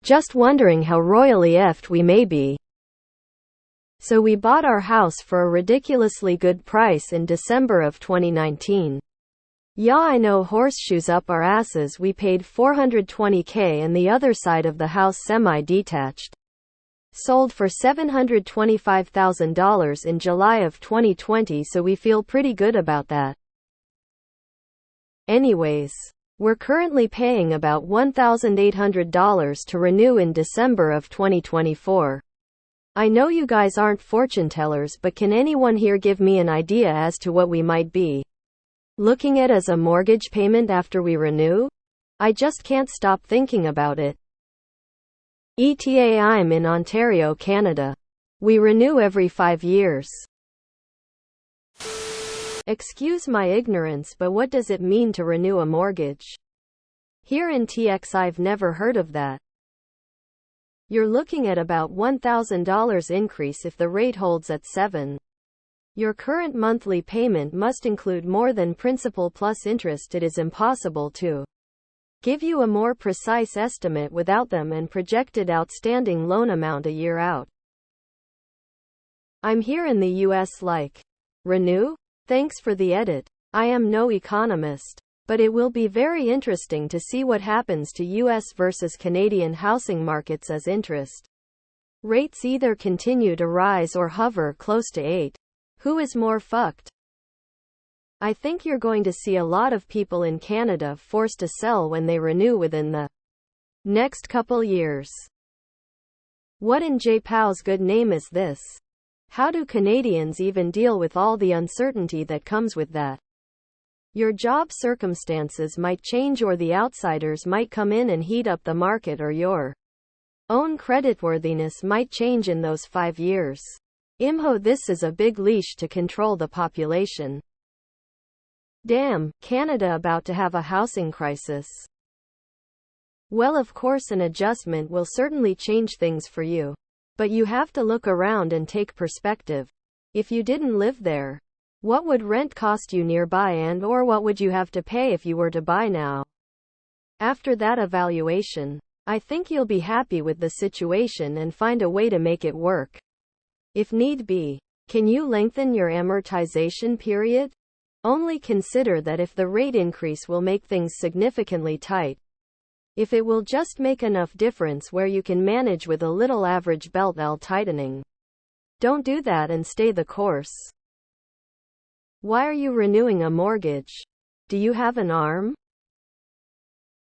Just wondering how royally effed we may be. So we bought our house for a ridiculously good price in December of 2019. Yeah, I know, horseshoes up our asses. We paid $420K and the other side of the house semi-detached. Sold for $725,000 in July of 2020, so we feel pretty good about that. Anyways, we're currently paying about $1,800 to renew in December of 2024. I know you guys aren't fortune tellers, but can anyone here give me an idea as to what we might be looking at as a mortgage payment after we renew? I just can't stop thinking about it. ETA, I'm in Ontario, Canada. We renew every 5 years. Excuse my ignorance, but what does it mean to renew a mortgage? Here in TX, I've never heard of that. You're looking at about $1,000 increase if the rate holds at 7. Your current monthly payment must include more than principal plus interest. It is impossible to give you a more precise estimate without them and projected outstanding loan amount a year out. I'm here in the US like, renew? Thanks for the edit. I am no economist, but it will be very interesting to see what happens to US versus Canadian housing markets as interest rates either continue to rise or hover close to 8. Who is more fucked? I think you're going to see a lot of people in Canada forced to sell when they renew within the next couple years. What in J-Pow's good name is this? How do Canadians even deal with all the uncertainty that comes with that? Your job circumstances might change, or the outsiders might come in and heat up the market, or your own creditworthiness might change in those 5 years. Imho, this is a big leash to control the population. Damn, Canada about to have a housing crisis. Well, of course an adjustment will certainly change things for you. But you have to look around and take perspective. If you didn't live there, what would rent cost you nearby, and or what would you have to pay if you were to buy now? After that evaluation, I think you'll be happy with the situation and find a way to make it work. If need be, can you lengthen your amortization period? Only consider that if the rate increase will make things significantly tight. If it will just make enough difference where you can manage with a little average belt L tightening. Don't do that and stay the course. Why are you renewing a mortgage? Do you have an ARM?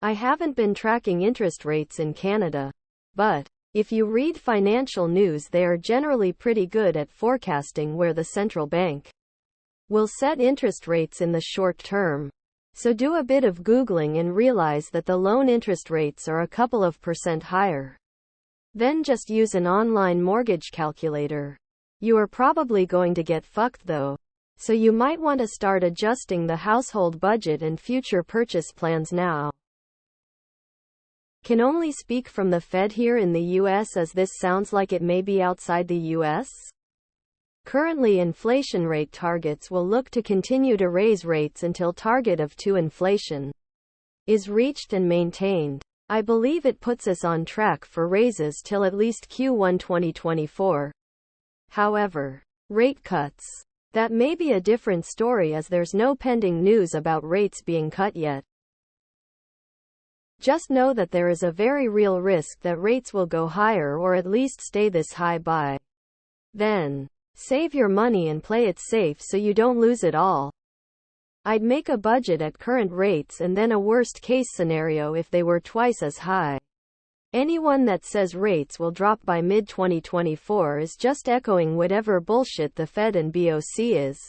I haven't been tracking interest rates in Canada, but if you read financial news, they are generally pretty good at forecasting where the central bank will set interest rates in the short term. So do a bit of Googling and realize that the loan interest rates are a couple of % higher. Then just use an online mortgage calculator. You are probably going to get fucked though. So you might want to start adjusting the household budget and future purchase plans now. Can only speak from the Fed here in the US, as this sounds like it may be outside the US. Currently, inflation rate targets will look to continue to raise rates until target of 2 inflation is reached and maintained. I believe it puts us on track for raises till at least Q1 2024. However, rate cuts, that may be a different story, as there's no pending news about rates being cut yet. Just know that there is a very real risk that rates will go higher, or at least stay this high by then. Save your money and play it safe so you don't lose it all. I'd make a budget at current rates and then a worst case scenario if they were twice as high. Anyone that says rates will drop by mid-2024 is just echoing whatever bullshit the Fed and BOC is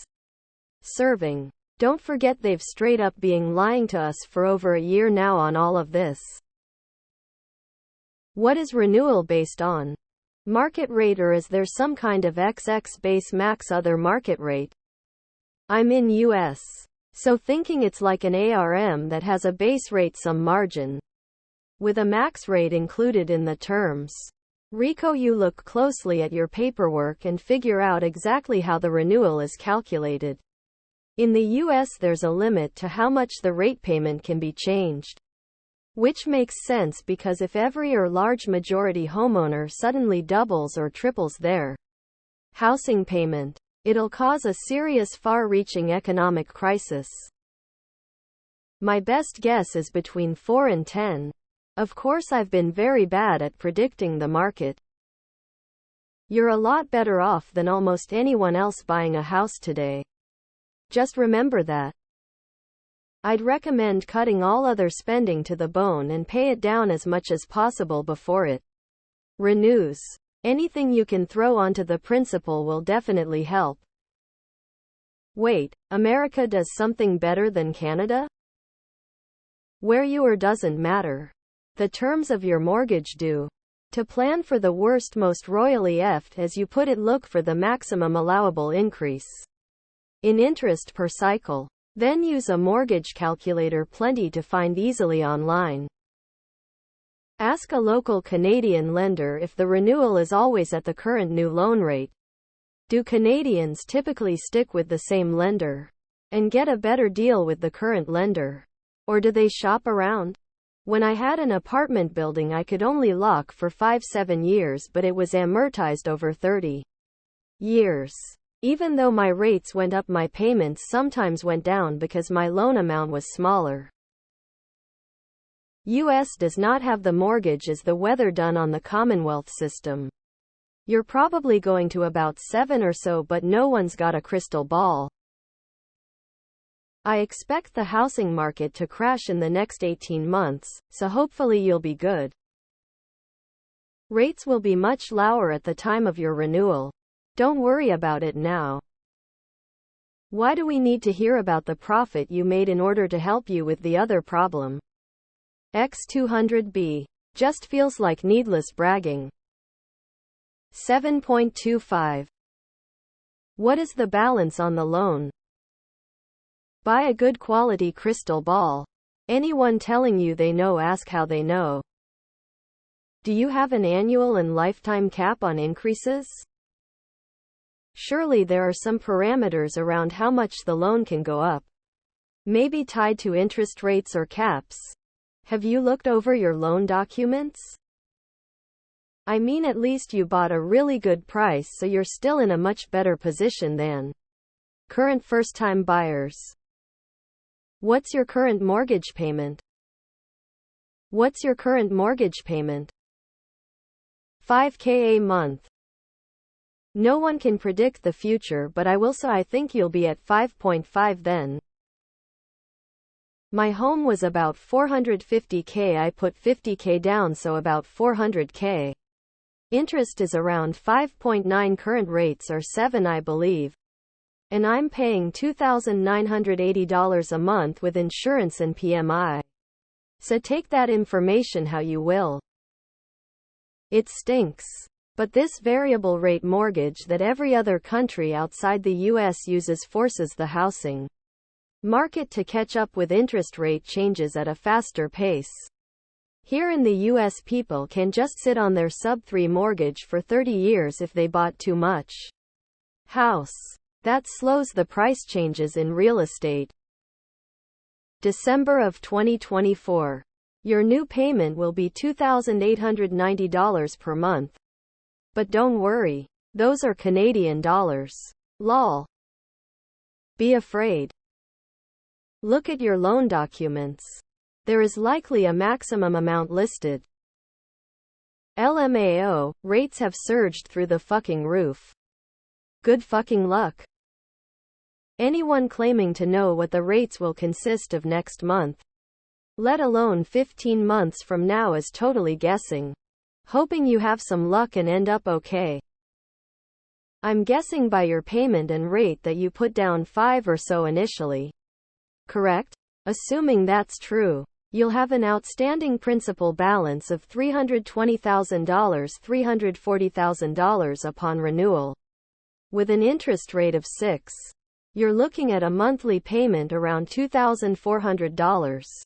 serving. Don't forget they've straight up been lying to us for over a year now on all of this. What is renewal based on? Market rate, or is there some kind of XX base max other market rate? I'm in US, so thinking it's like an ARM that has a base rate some margin, with a max rate included in the terms. Rico, you look closely at your paperwork and figure out exactly how the renewal is calculated. In the US there's a limit to how much the rate payment can be changed. Which makes sense because if every or large majority homeowner suddenly doubles or triples their housing payment, it'll cause a serious far-reaching economic crisis. My best guess is between 4 and 10. Of course, I've been very bad at predicting the market. You're a lot better off than almost anyone else buying a house today. Just remember that. I'd recommend cutting all other spending to the bone and pay it down as much as possible before it renews. Anything you can throw onto the principal will definitely help. Wait, America does something better than Canada? Where you are doesn't matter. The terms of your mortgage do. To plan for the worst, most royally effed, as you put it, look for the maximum allowable increase in interest per cycle. Then use a mortgage calculator, plenty to find easily online. Ask a local Canadian lender if the renewal is always at the current new loan rate. Do Canadians typically stick with the same lender and get a better deal with the current lender? Or do they shop around? When I had an apartment building, I could only lock for 5-7 years, but it was amortized over 30 years. Even though my rates went up, my payments sometimes went down because my loan amount was smaller. US does not have the mortgage as the weather done on the Commonwealth system. You're probably going to about 7 or so, but no one's got a crystal ball. I expect the housing market to crash in the next 18 months, so hopefully you'll be good. Rates will be much lower at the time of your renewal. Don't worry about it now. Why do we need to hear about the profit you made in order to help you with the other problem? X200B. Just feels like needless bragging. 7.25. What is the balance on the loan? Buy a good quality crystal ball. Anyone telling you they know, ask how they know. Do you have an annual and lifetime cap on increases? Surely there are some parameters around how much the loan can go up. Maybe tied to interest rates or caps. Have you looked over your loan documents? I mean, at least you bought a really good price, so you're still in a much better position than current first-time buyers. What's your current mortgage payment? What's your current mortgage payment? $5,000 a month. No one can predict the future, but I will say I think you'll be at 5.5 then. My home was about $450,000. I put $50,000 down, so about $400,000. Interest is around 5.9. Current rates are 7, I believe. And I'm paying $2,980 a month with insurance and PMI. So take that information how you will. It stinks. But this variable rate mortgage that every other country outside the US uses forces the housing market to catch up with interest rate changes at a faster pace. Here in the US, people can just sit on their sub-3 mortgage for 30 years if they bought too much house. That slows the price changes in real estate. December of 2024. Your new payment will be $2,890 per month. But don't worry. Those are Canadian dollars. Lol. Be afraid. Look at your loan documents. There is likely a maximum amount listed. LMAO, rates have surged through the fucking roof. Good fucking luck. Anyone claiming to know what the rates will consist of next month, let alone 15 months from now, is totally guessing. Hoping you have some luck and end up okay. I'm guessing by your payment and rate that you put down 5 or so initially. Correct? Assuming that's true, you'll have an outstanding principal balance of $320,000, $340,000 upon renewal. With an interest rate of 6, you're looking at a monthly payment around $2,400.